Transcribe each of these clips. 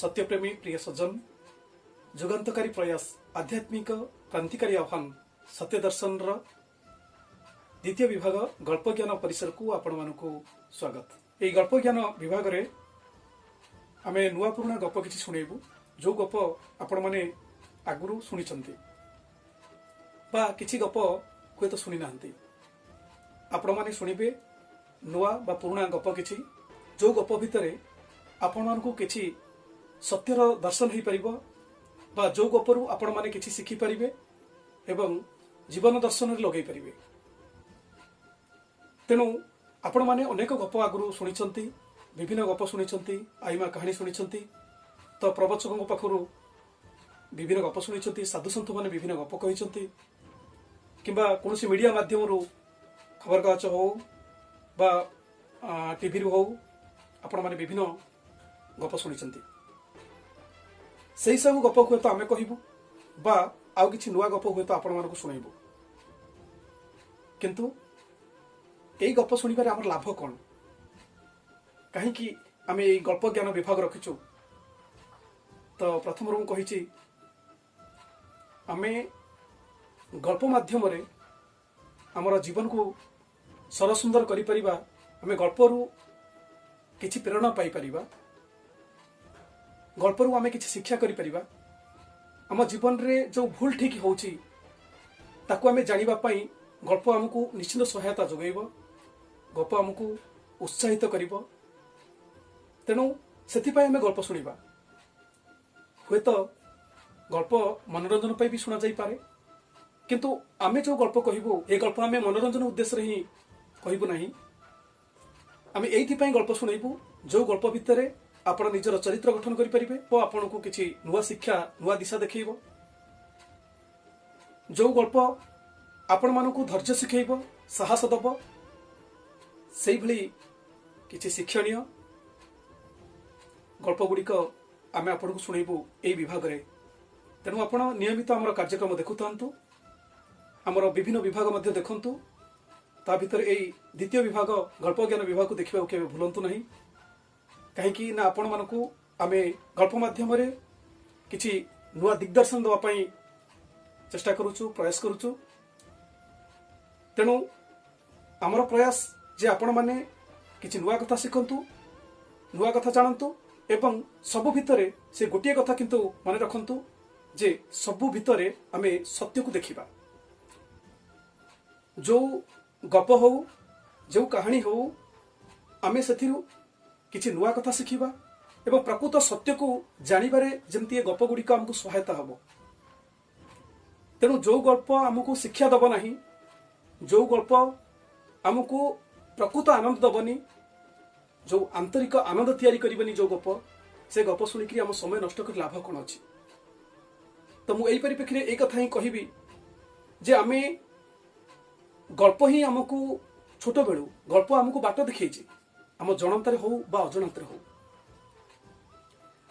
सत्यप्रेमी प्रिय सज्जन जुगान्तकारी प्रयास आध्यात्मिक क्रांतिकारी आह्वान सत्य दर्शन द्वितीय विभाग गल्प ज्ञान परिसर को आपण मानकु स्वागत। यही गल्प ज्ञान विभाग रे आमे नुआ पुराना गप किछि सुनेबु जो गप आपण माने आगुरु सुनिचंती बा किछि गप हुए तो सुनी नांती आपण माने सुनिबे नुआ बा पुराना गप किछि जो गप भितरे आपण मानकु किछि सत्यर दर्शन हो पारिबो बा जो गपरु आपण माने किछि शिखि पारिबे एवं जीवन दर्शन रे लगै पारिबे। तेणु आपण माने अनेक गप आगुरु सुनिचंती विभिन्न गप सुनिचंती आईमा कहानी सुनिचंती तो प्रवचकों पाखरु विभिन्न गप सुनिचंती साधु सन्त माने विभिन्न गप कहिचंती किंबा कोनोसी मीडिया माध्यम रु खबर कागज हो बा टीवी रु हो आपण माने विभिन्न गप सुनिचंती सही सब गप हुए तो आमे कहबू बा आउ किछि नुआ गप हुए तो आपण मानकु सुनाइबू किंतु एई गप सुनिबारे हमर लाभ कोन काहे कि आमे एई गल्प ज्ञान विभाग रखिछु। तो प्रथम रु कहिछि आमे गल्प माध्यम रे हमर जीवन को सरल सुंदर करि परिबा आमे गल्परु किछि प्रेरणा पाई परिबा गल्परु आमे किछि शिक्षा करि परिबा आम जीवन रे जो भूल ठीक होउछि ताकू आमे जानिबा पई गल्प हमकु निश्चित सहायता जोगैबो गप हमकु उत्साहित करिबो। तेणु सेथि पई आमे गल्प सुनिबा हुए तो गल्प मनोरंजन पई भी सुना जाई पारे किंतु आमे जो गल्प कहिबो ए गल्प आमे मनोरंजन उद्देश्य रे ही कहिबो नाही आमे एइथि पई गल्प सुनैबू जो गल्प भितरे आपण निजर चरित्र गठन करि परिबे ओ आपण को किछि नुआ शिक्षा नुआ दिशा देखैबो जो गल्प आपण मानकु धैर्य सिखैबो साहस दबो सेहि भली किछि शिक्षणीय गल्प गुड़िक आमे आपण को सुनैबू एई विभाग रे। तेणु आपण नियमित हमर कार्यक्रम देखुथांतु हमर विभिन्न विभाग मध्ये देखंतु ता भितर एई द्वितीय विभाग गल्प ज्ञान विभाग को देखिबा केबे भूलंतु नहीं कहीं ना आपण मानकु आमे गल्प माध्यम रे किछि नुआ दिग्दर्शन दवा पई चेष्टा करूछु प्रयास करूछु। तेणु हमर प्रयास जे आपण माने किछि नुआ कथा शिखंतु नुआ कथा जानंतु एवं सबु भितरे से गोटिए कथा किंतु माने रखंतु जे सबु भितरे आमे सत्य को देखिबा जो गप हो जो कहानी हो आमे सेथिरु किछि नुआ कथा शिखिबा एवं प्रकृत सत्य को जानिबारे जेमती गप गुड़िक आमको सहायता हबो। तेणु जो गल्प आमको शिक्षा दब नाही जो गल्प आमको प्रकृत आनंद दबनी जो आंतरिक आनंद तैयारी करिबनी जो गप से गप सुनिकरी आम समय नष्ट कर लाभ कोन अछि। तो मु एई परिप्रेक्षी रे एक कथा ही कहिबी जे आमे गल्प ही आमको छोट बेलू गल्प आमको बाट देखैछि आम जनंतर हो बा अजनंतर हो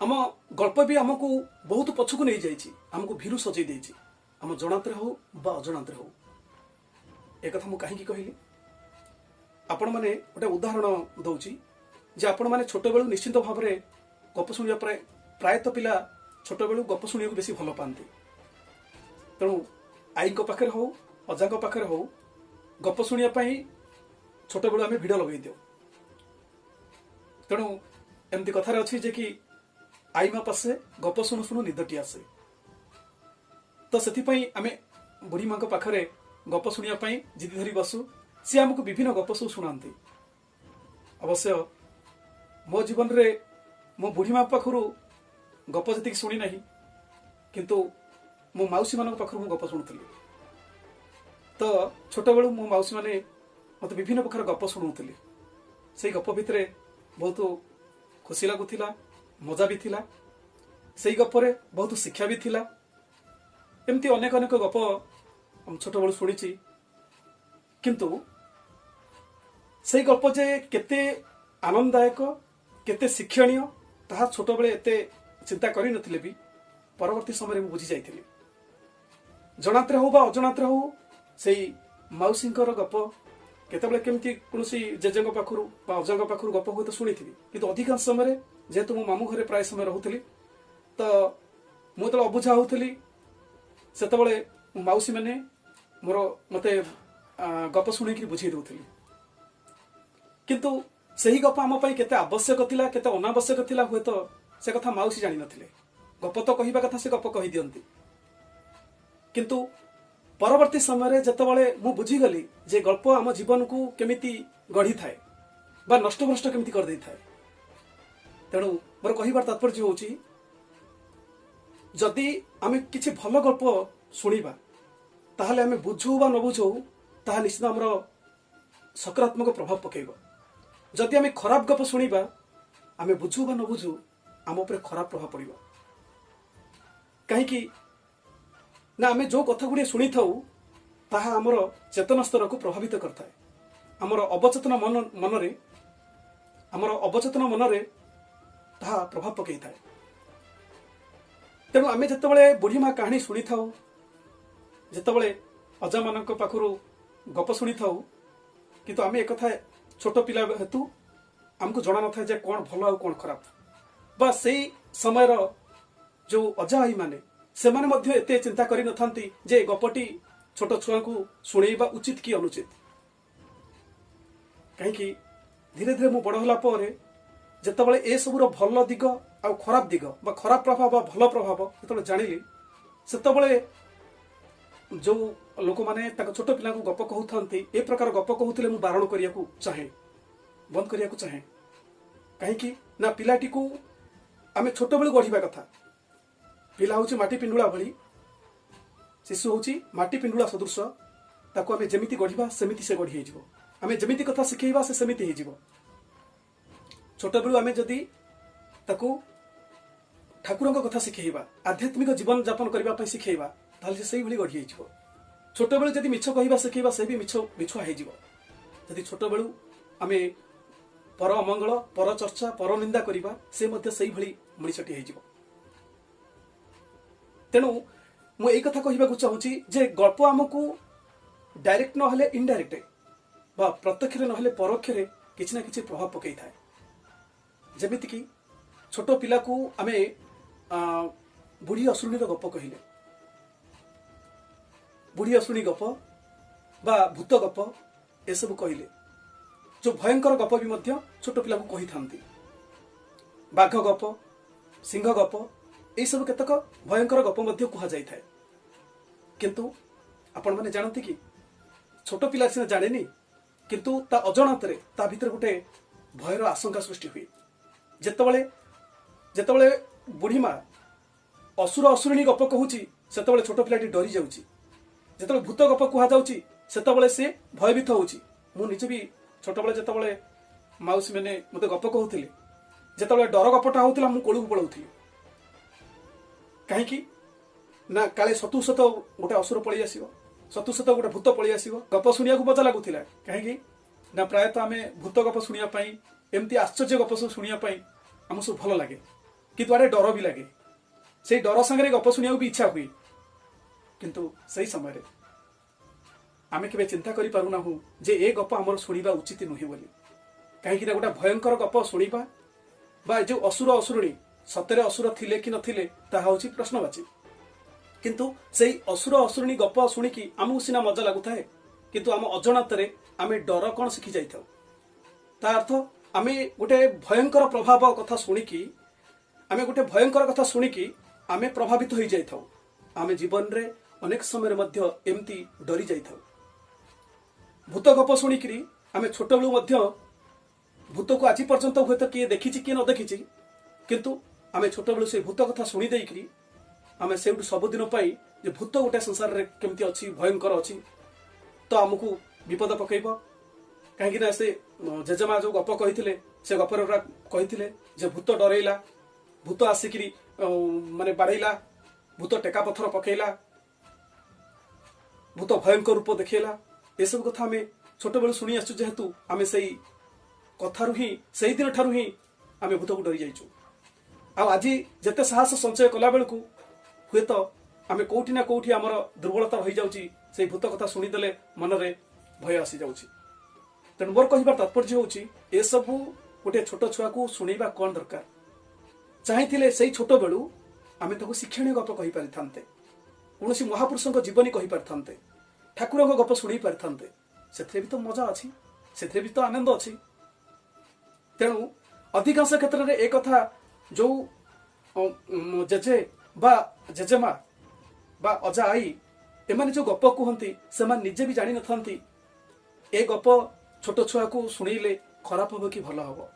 आम गल्प भी आमको बहुत पछकु नहीं जाइछि आमको भीरु सजै देछि आम जनंतर हो बा अजनंतर हो। एक कथा मु काहे की कहली आपण माने गोटे उदाहरण दउछि जे आपण माने छोट बेलू निश्चित भाव रे गप सुनिया प्रायत पिला छोट बेलू गप सुनिया बेसी भल पांती। तेणु आई को पाखरे हो अजा को पाखरे हो गप सुनिया पई छोट बेलू आमे भिड लगै दियो। तेणु एमती कथार अच्छी जे कि आई माँ पासे गप शुणु शुणु निदटी आसे तो से आमे बुढ़ी माँ पाखरे गप शुणा जिद धरी बसु सी आमको विभिन्न गप सब शुणाती। अवश्य मो जीवन रे मो बुढ़ी माँ पाखरु गप जी शुणी ना किंतु मो मौसी मान पाखरु मु गप शुणुली तो छोट बेलू मो मौसी माने मत विभिन्न प्रकार गप शुणुली से गप भितर बहुत खुशी लगुला मजा भी थिला से गपरे बहुत शिक्षा भी थिला एमती अनेक अनेक गप छोट बेलू शुणी किंतु से गप जे केते आनंददायक केते शिक्षणीय ताहा छोट बेले एते चिंता करि नथिले भी परवर्ती समय में बुझी जाइथिले जनात्रे हो बा अजनात्रे हो सेई मौसींकर गप केतबेले केमती कोनोसी जेजेंग पाखरु बा अजंग पाखरु गप हुए तो शुणी थी किंतु अधिकांश समय जेहेतु मो मामू घरे प्राय समय रोली तो मुझे अबुझा होली से मौसी मैंने मोर मते गप शुणी बुझे दूसरी किंतु सही गप आम केते आवश्यक थिला केते अनावश्यक थिला हुए तो से कथा मौसी जानी नथिले गप तो कहवा कथा से गप कही दियंती किंतु परवर्ती समय जतबले मु बुझीगली जे गल्प आम जीवन को केमिति गढ़ी थाए बा नष्टभ्रष्ट केमिति कर दे थाए तेणु मोर कहबार तात्पर्य होची जदि आमे किछि भल गल्प शुणिबा ताहले आमे बुझू बा न बुझू ताहा निश्चित हमर सकारात्मक प्रभाव पकेइबो जदि आमे खराब गप शुणिबा आमे बुझू बा न बुझू आम उपरे खराब प्रभाव पड़िबो कहीं ना आमे जो कथा गुड़े शुणी थाऊ ताहा आमर चेतन स्तर को प्रभावित करता है आमर अवचेतन मनरे आमर अवचेतन मनरे ताहा प्रभाव पकई थाए तेणु आमे जेतेबेले बुढ़ी माँ कहानी शुणी थाऊ जेतेबेले अजा मानक पाखरु गप शुणी थाऊ किंतु आमे एक कथा छोट पिला हेतु हमको जना न था जे कौन भल आ कौन खराब बा सेई समयर जो अजा आई माने से माने मध्य एते चिंता करि न थांती जे गपटी छोट छुआ को शुणेबा उचित कि अनुचित कहीं धीरे धीरे मु बड़ होला परे जेतेबेले ए सबुर भल दिग आ खराब दिग बा खराब प्रभाव बा भल प्रभाव जेतेबेले जानिली सेतेबेले जो लोक माने ताक छोट पिला को गप कहउथांती ए प्रकार गप कहउथिले मु बारण करिया को चाहे बंद करिया को चाहे कहीं ना पिलाटी को आमे छोट बेलू गढ़िबा कथा पिला हूँ माटी पिंडुला भली शिशु हूँ माटी पिंडुला सदृश ताको आमे जेमिति गढ़िबा सेमिति से गढ़ी हेजिबो आमे जेमिति कथा शिखेइबा से सेमिति हेजिबो छोट बेलू आमे जदि ताको ठाकुरंक कथा शिखेइबा आध्यात्मिक जीवन यापन करबा पई शिखेइबा ताले से भली गढ़ी हेजिबो छोट बेलू जदि मिछ कहिबा शिखेइबा से भी मिछुआ हेजिबो जदि छोट बेलू आमे पर अमंगल पर चर्चा पर निंदा करबा से मध्य सही भली मଣିଷଟି हेजिबो तेणु मु एक कथा कहबा चाहूची जे गल्प आमको डायरेक्ट न हले इनडायरेक्ट बा प्रत्यक्ष न हले परोक्ष रे किछि ना किछि प्रभाव पकई थाए जेमिति कि छोट पिला को आमे बुढ़ी असुरनी गप कहिले बुढ़ी असुरनी गप बा भूत गप ए सब कहिले जो भयंकर गप भी मध्य छोट पिला को कही थांती बाघ गप सिंह गप ये सब केतक भयंकर गप मध्य कहा जाय थाए किंतु आपण माने जानते कि छोट पिला सिना जानेनी किंतु ता अजणातरे ता भीतर गोटे भयर आशंका सृष्टि हुई जेतेबेले जेतेबेले बुढ़ी माँ असुर असुरिणी गप कहूची सेतेबेले छोट पिलाटी डरी जाउची जेतेबेले भूत गप कहा जाउची सेतेबेले से भयभीत होउची मु निजे भी छोट बेले जेतेबेले मौसी मैंने मते गप कहउथिले जेतेबेले डर गपटा होउथिला मु कोळू पळौथिली कहीं ना काले सतु सत गोटे असुर पळी आसीबो सतु सत गोटे भूत पळी आसीबो गप सुनिया को मजा लागुथिला कहीं ना प्रायतः आमे भूत गप सुनिया पई एमती आश्चर्य गप सुनिया पई हमु सब भल लागे किंतु आरे डर भी लागे से डर संगे गप सुनिया भी इच्छा हुई किंतु सही समय रे आमे केबे चिंता करि पारुना हूँ जे ए गप हमर सुनिबा उचित नुहे बोली कहीं गोटे भयंकर गप शुणा बा जो असुर असुरुणी सतरे असुर थिले कि नथिले ताहा होची प्रश्नवाची किंतु से असुर असुरुणी गप शुणिकी आमको सीना मजा लगुए किंतु आम अजणातरे आमे डर कौन शिखी जाई ता अर्थ आमे गोटे भयंकर प्रभाव कथा शुणिकी आमे गोटे भयंकर कथा शुणिकी आमे प्रभावित हो जाई आमे जीवन रे अनेक समय मध्य एमती डरी जाई भूत गप शुणिकी आमे छोट बेलू मध्य भूत को आज पर्यंत हुए तो किए देखी किए न देखी किंतु आमे छोट बेलू से भूत कथा शुणी देकरी आमे से सबुदिन जे भूत गोटे संसार रे केमती अच्छी भयंकर अच्छी तो आमको विपद पकईब कहीं से जेजेमा जो गप कही से गपर कही जे भूत डरइला भूत आसिकी माने बाड़ेला भूत टेका पथर पकेला भूत भयंकर रूप देखला ये सब कथा आम छोट बेलू शुणी आसु जेहेतु आम से कथारू ही से दिन ठारू ही आम भूत को डरी जाइचु आज जिते साहस संचय कला बेलू हुए तो आम कौटी ना कौटी आमर दुर्बलता रही जाउची से भूत कथा शुणीदेले मनरे भय आसी जाउची तेणु मोर कहबार तात्पर्य होउची ए सबु गोटे छोट छुआ को शुणेबा कौन दरकार चाहिए से छोट बेलू आम शिक्षण गप कही पारि थांते, कौन महापुरुषों जीवनी कही पारि थांते, ठाकुर गप शुणी पारि थांते। से भी तो मजा अच्छी, से भी तो आनंद अच्छी। तेणु अधिकांश क्षेत्र में एक कथा जो जेजे बा जेजेमा बा अजा आई एमाने जो गप कहती से निजे भी जानी नथांती ए गप छोट छुआ को शुणिले खराब हम कि भल हम।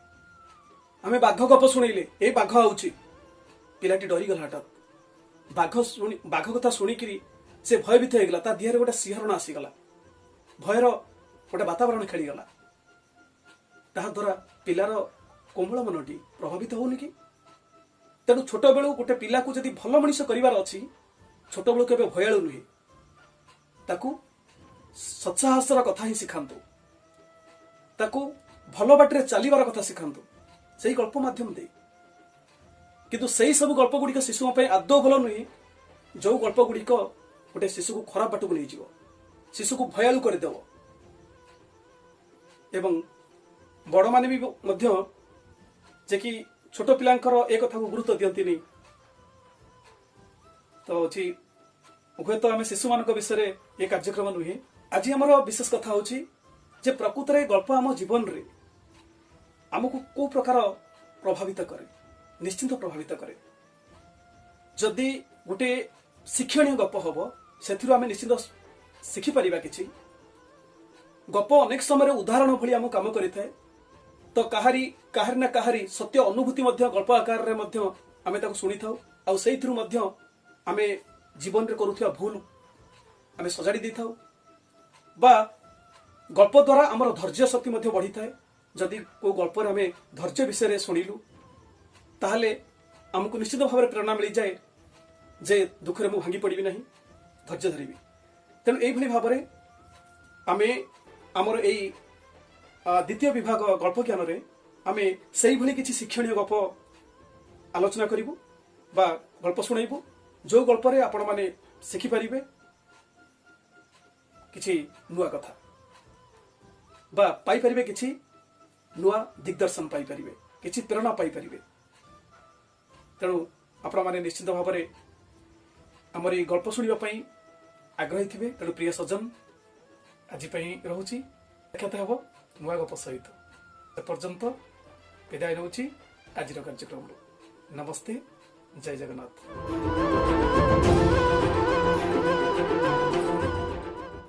आम बाघ गप शुणिले ए बाघ आउची पिलाटी डरीगला हठात बाघ कथा शुणिकी से भयभीत होगला, ता देह गोटे सिंहरण आसीगला, भयर गोटे वातावरण खेलीगला। ताद्वारा पिलार कोमल मनटी प्रभावित होनी कि। तेणु छोट बेलू गोटे पिला को जदि भल मनीष करार अच्छी, छोट बेलू के भयालु नुहे, ताकू सत्साहसर कथा ही शिखातु, ताकू भल बाटर चलिबार कथा शिखातु से गल्प माध्यम दे। किंतु से सब गल्प गुड़िक शिशु आदौ भल नुहे, जो गल्प गुड़िक गोटे शिशु को खराब बाट को नहीं जीव, शिशु को भयालु करदेव। एवं बड़ माने भी मध्य जे कि छोट पिलांकर ए कथा को गुरुत्व दियंती नहीं। तो अछि उभय तो आम शिशु मान विषय ये कार्यक्रम नुहे। आज आमर विशेष कथा होछि जे प्रकृत रे गल्प आम जीवन रे आमको को प्रकार प्रभावित करे, निश्चिंत प्रभावित करे। जदि गोटे शिक्षणीय गप हम से आम निश्चिंत शिखिपर कि गप अनेक समय उदाहरण भली आम काम करें। तो कहारी ना कहारी सत्य अनुभूति गल्प आकार रे आमे ताको सुनी थाउ, आउ सेइथरु आमे जीवन रे करूथिया भूल आमे सजाड़ी दी थाउ, बा गल्प द्वारा आमर धैर्य शक्ति बढ़ी थाए। जदि को गल्प आमे धैर्य विषय शुणिलु ताहले आमको निश्चित भाव में प्रेरणा मिल जाए जे दुख में भांगी पड़बी नहीं, धैर्य धरबी। तेणु यही भाव में आमे आमर यही द्वितीय विभाग गल्प ज्ञान रे आमे सेही भली किछि शिक्षणीय गप आलोचना करिबु बा गल्प सुनाइबु, जो गल्प रे आपण माने शिखि परिबे किछि नुआ कथा बा पाई परिबे, किछि नुआ दिग्दर्शन पाई परिबे, किछि प्रेरणा पाई परिबे। तेणु आपण माने निश्चित भाव में आमर ये गल्प शुणा आग्रही थे। तेणु प्रिय सज्जन आज रोची देखते हम नुआ गप सहित। एपर्यंत विदाय नौची आज कार्यक्रम। नमस्ते, जय जगन्नाथ।